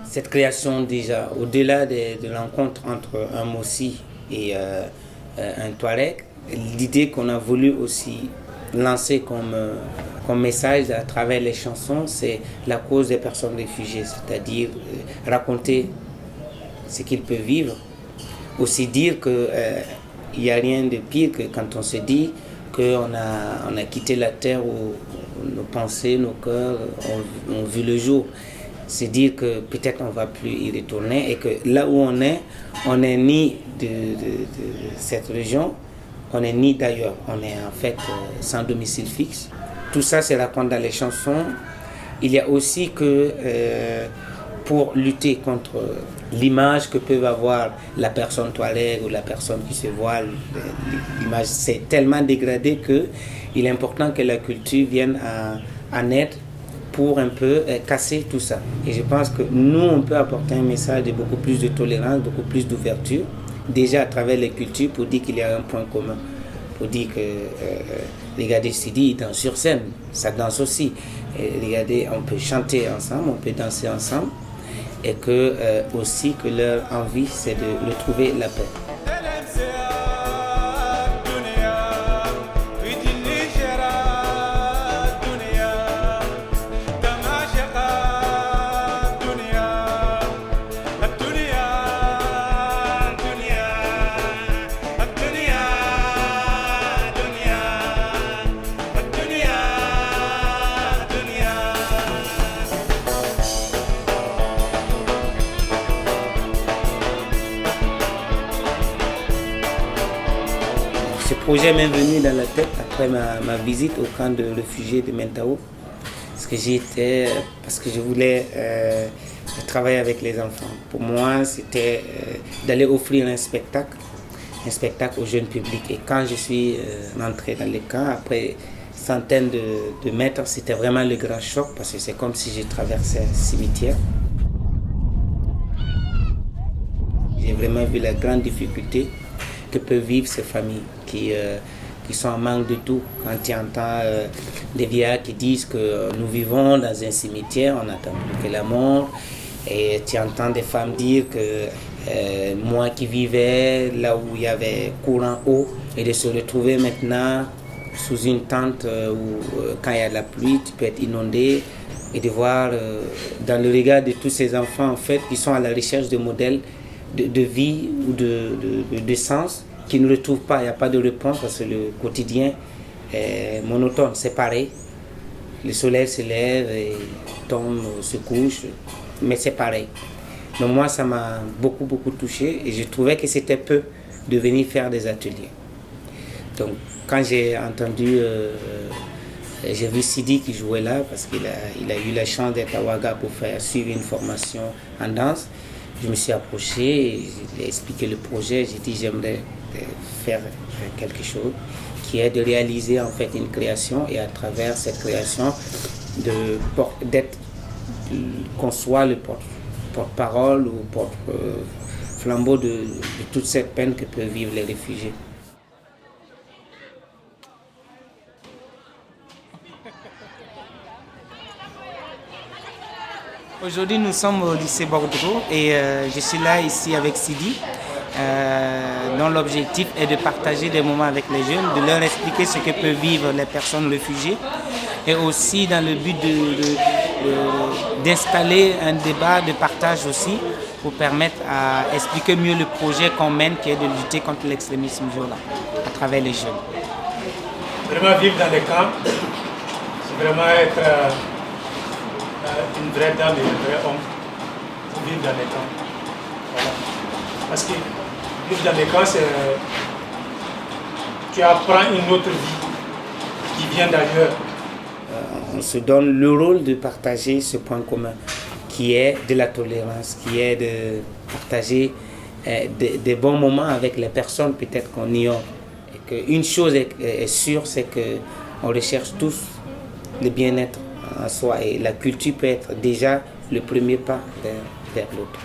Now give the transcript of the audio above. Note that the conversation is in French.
Cette création déjà, au-delà de l'encontre entre un Mossi et un Touareg, l'idée qu'on a voulu aussi lancer comme message à travers les chansons, c'est la cause des personnes réfugiées, c'est-à-dire raconter ce qu'ils peuvent vivre, aussi dire qu'il n'y a rien de pire que quand on se dit qu'on a quitté la terre où nos pensées, nos cœurs ont vu le jour. C'est dire que peut-être on ne va plus y retourner et que là où on est ni de cette région, on n'est ni d'ailleurs, on est en fait sans domicile fixe. Tout ça se raconte dans les chansons. Il y a aussi que pour lutter contre l'image que peut avoir la personne touareg ou la personne qui se voile, l'image s'est tellement dégradée qu'il est important que la culture vienne en aide pour un peu casser tout ça. Et je pense que nous, on peut apporter un message de beaucoup plus de tolérance, beaucoup plus d'ouverture, déjà à travers les cultures, pour dire qu'il y a un point commun. Pour dire que, regardez Sidi, il danse sur scène, ça danse aussi. Et regardez, on peut chanter ensemble, on peut danser ensemble, et que aussi que leur envie, c'est de retrouver la paix. Ce projet m'est venu dans la tête après ma visite au camp de réfugiés de Mentao. Parce que je voulais travailler avec les enfants. Pour moi, c'était d'aller offrir un spectacle au jeune public. Et quand je suis entré dans le camp, après centaines de mètres, c'était vraiment le grand choc parce que c'est comme si je traversais un cimetière. J'ai vraiment vu la grande difficulté que peuvent vivre ces familles qui sont en manque de tout. Quand tu entends des vieillards qui disent que nous vivons dans un cimetière, on n'attend plus que la mort, et tu entends des femmes dire que moi qui vivais là où il y avait courant eau, et de se retrouver maintenant sous une tente où quand il y a de la pluie, tu peux être inondé, et de voir dans le regard de tous ces enfants en fait qui sont à la recherche de modèles de vie ou de sens qui ne retrouvent pas, il n'y a pas de réponse parce que le quotidien est monotone, c'est pareil. Le soleil se lève et tombe, se couche, mais c'est pareil. Donc moi, ça m'a beaucoup touché et je trouvais que c'était peu de venir faire des ateliers. Donc quand j'ai entendu, j'ai vu Sidi qui jouait là parce qu'il a eu la chance d'être à Ouaga pour suivre une formation en danse. Je me suis approché, j'ai expliqué le projet, j'ai dit j'aimerais faire quelque chose qui est de réaliser en fait une création et à travers cette création qu'on soit le porte-parole ou porte-flambeau de toute cette peine que peuvent vivre les réfugiés. Aujourd'hui, nous sommes au lycée Bordeaux et je suis là ici avec Sidi, dont l'objectif est de partager des moments avec les jeunes, de leur expliquer ce que peuvent vivre les personnes réfugiées et aussi dans le but d'installer un débat de partage aussi pour permettre à expliquer mieux le projet qu'on mène qui est de lutter contre l'extrémisme violent à travers les jeunes. Vraiment vivre dans les camps, c'est vraiment être une vraie dame et un vrai homme pour vivre dans les camps. Voilà. Parce que vivre dans les camps, tu apprends une autre vie qui vient d'ailleurs. On se donne le rôle de partager ce point commun qui est de la tolérance, qui est de partager des bons moments avec les personnes peut-être qu'on ignore. Et une chose est sûre, c'est qu'on recherche tous le bien-être en soi et la culture peut être déjà le premier pas vers l'autre.